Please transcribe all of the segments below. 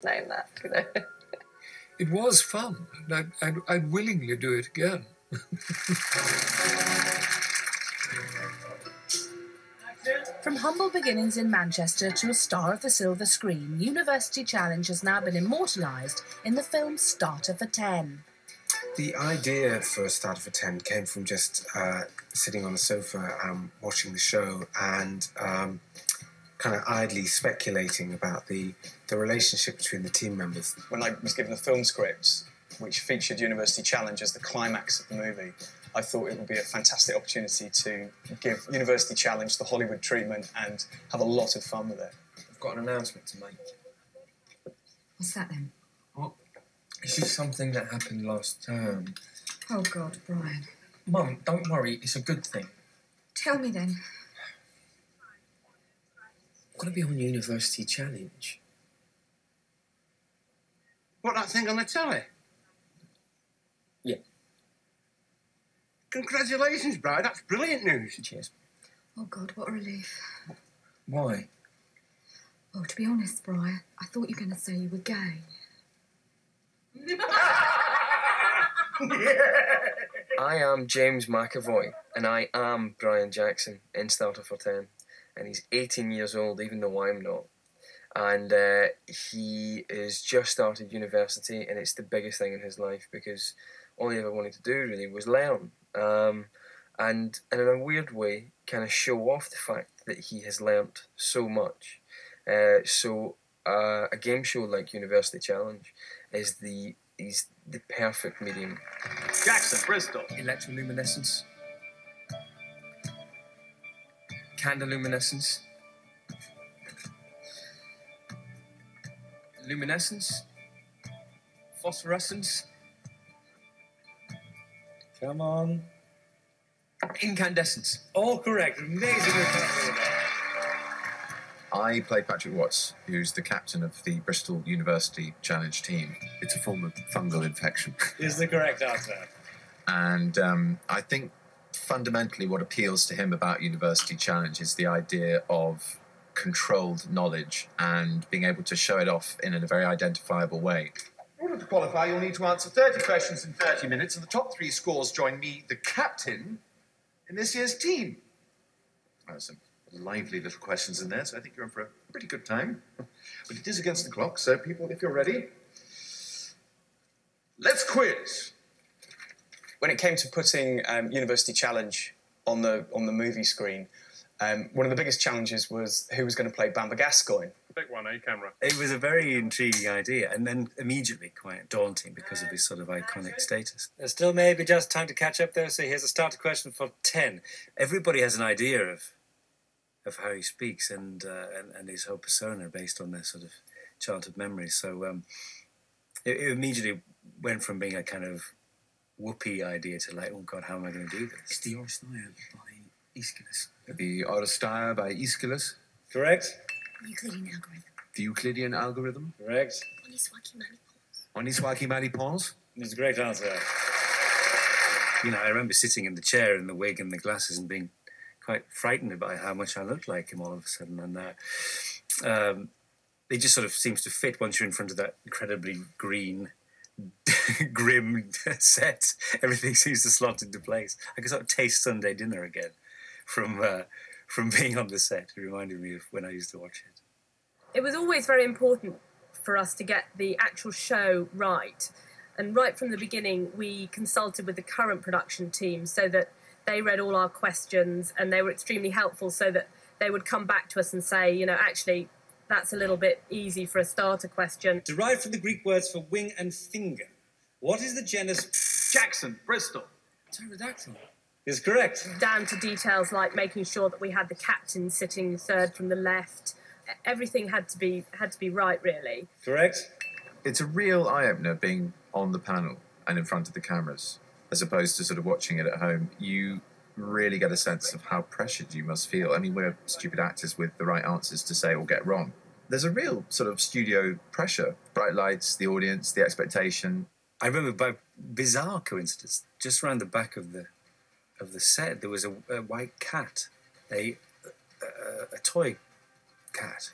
Saying that, you know. It was fun, and I'd willingly do it again. From humble beginnings in Manchester to a star of the silver screen, University Challenge has now been immortalised in the film Starter for 10. The idea for Starter for 10 came from just sitting on the sofa watching the show and kind of idly speculating about the relationship between the team members. When I was given a film script which featured University Challenge as the climax of the movie, I thought it would be a fantastic opportunity to give University Challenge the Hollywood treatment and have a lot of fun with it. I've got an announcement to make. What's that then? What? This is something that happened last term. Oh, God, Brian. Mum, don't worry, it's a good thing. Tell me then. I've got to be on University Challenge. What, that thing on the telly? Yeah. Congratulations, Brian. That's brilliant news. Cheers. Oh, God, what a relief. Why? Well, to be honest, Brian, I thought you were going to say you were gay. I am James McAvoy, and I am Brian Jackson in Starter for 10. And he's 18 years old, even though I'm not. And he has just started university, and it's the biggest thing in his life because all he ever wanted to do really was learn. And in a weird way, kind of show off the fact that he has learnt so much. So a game show like University Challenge is the perfect medium. Jackson, Bristol. Electroluminescence. Candoluminescence. Luminescence. Phosphorescence. Come on. Incandescence. All correct. Amazing. I play Patrick Watts, who's the captain of the Bristol University Challenge team. It's a form of fungal infection. Is the correct answer. And I think fundamentally what appeals to him about University Challenge is the idea of controlled knowledge and being able to show it off in a very identifiable way. In order to qualify, you'll need to answer 30 questions in 30 minutes, and the top 3 scores join me, the captain, in this year's team. There's some lively little questions in there, so I think you're in for a pretty good time. But it is against the clock, so people, if you're ready, Let's quiz. When it came to putting University Challenge on the movie screen, one of the biggest challenges was who was going to play Bamba Gascoigne. Big one, camera. It was a very intriguing idea, and then immediately quite daunting because of his sort of iconic status. There's still maybe just time to catch up there, so here's a starter question for 10. Everybody has an idea of how he speaks and his whole persona based on their sort of childhood memories. So it immediately went from being a kind of whoopee idea to like, oh God, how am I going to do this? It's the Oresteia by Aeschylus. The Oresteia by Aeschylus. Correct? Euclidean algorithm. The Euclidean algorithm. Correct. Oniswaki Malipons. It's a great answer. You know, I remember sitting in the chair in the wig and the glasses and being quite frightened about how much I looked like him all of a sudden. And it just sort of seems to fit once you're in front of that incredibly green, grim set. Everything seems to slot into place. I could sort of taste Sunday dinner again from being on the set. It reminded me of when I used to watch it. It was always very important for us to get the actual show right. And right from the beginning, we consulted with the current production team so that they read all our questions and they were extremely helpful so that they would come back to us and say, you know, actually, that's a little bit easy for a starter question. Derived from the Greek words for wing and finger, what is the genus Jackson, Bristol? Pterodactyl. Is correct. Down to details like making sure that we had the captain sitting third from the left. Everything had to be right, really. Correct. It's a real eye-opener being on the panel and in front of the cameras, as opposed to sort of watching it at home. You really get a sense of how pressured you must feel. I mean, we're stupid actors with the right answers to say or get wrong. There's a real sort of studio pressure. Bright lights, the audience, the expectation. I remember by bizarre coincidence, just around the back of the set, there was a white cat, a toy cat,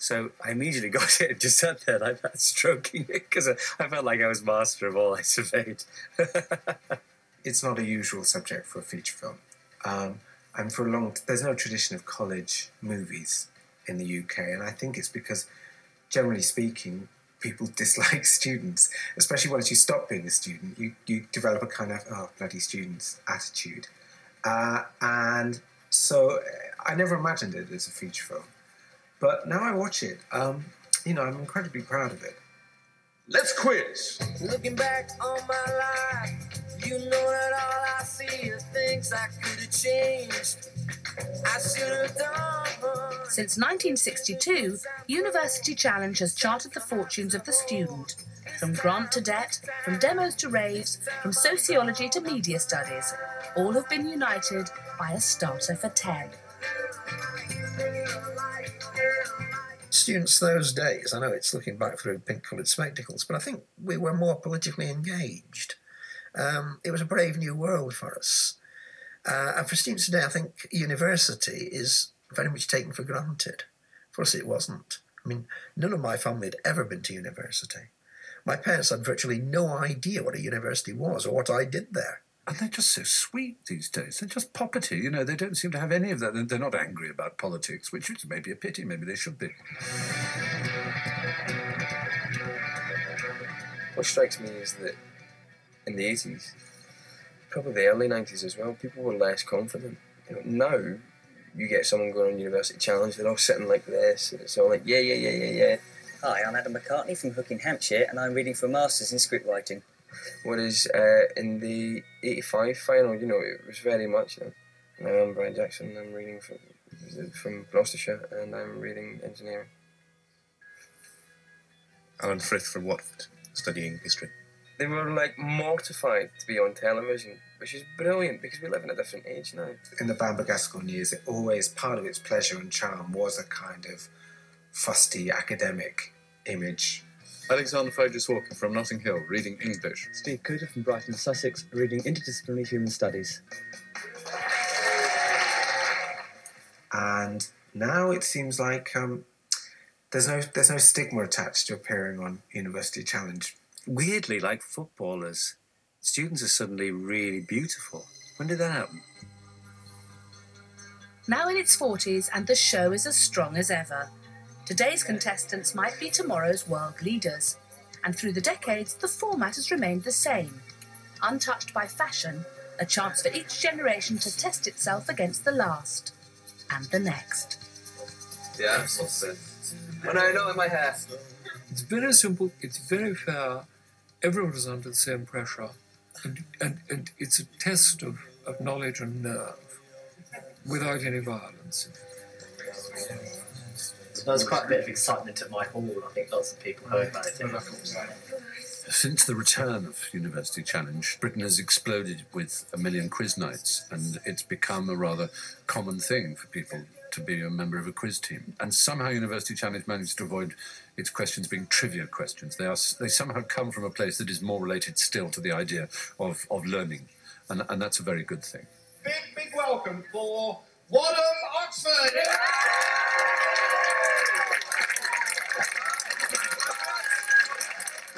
So I immediately got it and just sat there like that, stroking it, because I felt like I was master of all I surveyed. It's not a usual subject for a feature film. And for there's no tradition of college movies in the UK, and I think it's because, generally speaking, people dislike students, especially once you stop being a student. You develop a kind of, oh, bloody students attitude. And so I never imagined it as a feature film. But now I watch it, you know, I'm incredibly proud of it. Let's quiz. Looking back on my life, you know that all I see are things I could have changed. I should have done. Since 1962, University Challenge has charted the fortunes of the student. From grant to debt, from demos to raves, from sociology to media studies, all have been united by a starter for 10. Students those days, I know it's looking back through pink-coloured spectacles, but I think we were more politically engaged. It was a brave new world for us. And for students today, I think university is very much taken for granted. For us, it wasn't. I mean, none of my family had ever been to university. My parents had virtually no idea what a university was or what I did there. And they're just so sweet these days. They're just poppety, you know. They don't seem to have any of that. They're not angry about politics, which is maybe a pity. Maybe they should be. What strikes me is that in the 80s, probably the early 90s as well, people were less confident. You know, now, you get someone going on University Challenge, they're all sitting like this, and it's all like, yeah. Hi, I'm Adam McCartney from Hook in Hampshire, and I'm reading for a Masters in Script Writing. Whereas in the 85 final, you know, it was very much, you know, and I'm Brian Jackson, I'm reading from Gloucestershire, and I'm reading engineering. Alan Frith from Watford, studying history. They were like mortified to be on television, which is brilliant because we live in a different age now. In the Bamber Gascoigne years, it always, part of its pleasure and charm was a kind of fusty academic image. Alexander Fogus Walker from Notting Hill, reading English. Steve Cooter from Brighton, Sussex, reading Interdisciplinary Human Studies. And now it seems like there's no stigma attached to appearing on University Challenge. Weirdly, like footballers, students are suddenly really beautiful. When did that happen? Now in its 40s, and the show is as strong as ever. Today's contestants might be tomorrow's world leaders. And through the decades, the format has remained the same. Untouched by fashion, a chance for each generation to test itself against the last. And the next. Yeah, well, no, not in my hair. It's very simple, it's very fair, everyone is under the same pressure, and it's a test of knowledge and nerve, without any violence. There was quite a bit of excitement at my hall. I think lots of people heard about it. Since the return of University Challenge, Britain has exploded with 1 million quiz nights, and it's become a rather common thing for people to be a member of a quiz team. And somehow University Challenge managed to avoid its questions being trivia questions. They somehow come from a place that is more related still to the idea of learning, and that's a very good thing. Big welcome for Wadham Oxford!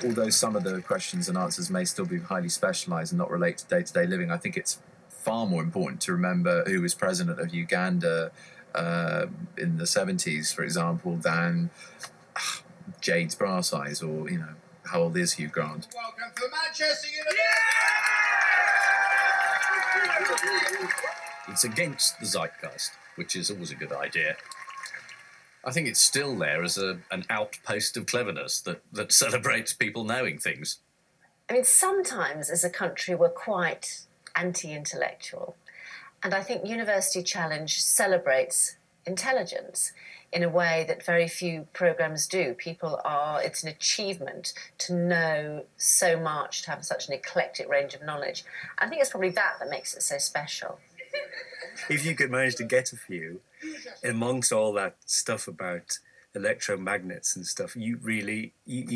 Although some of the questions and answers may still be highly specialised and not relate to day-to-day living, I think it's far more important to remember who was president of Uganda in the 70s, for example, than Jade's brass eyes or, you know, how old is Hugh Grant. Welcome for Manchester University! It's against the zeitgeist, which is always a good idea. I think it's still there as an outpost of cleverness that celebrates people knowing things. I mean, sometimes as a country we're quite anti-intellectual. And I think University Challenge celebrates intelligence in a way that very few programmes do. It's an achievement to know so much, to have such an eclectic range of knowledge. I think it's probably that makes it so special. If you could manage to get a few, amongst all that stuff about electromagnets and stuff, you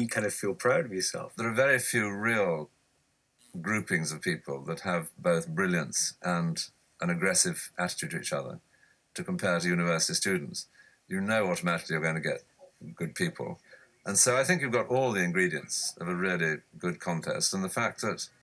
kind of feel proud of yourself. There are very few real groupings of people that have both brilliance and an aggressive attitude to each other to compare to university students. You know automatically you're going to get good people. And so I think you've got all the ingredients of a really good contest. And the fact that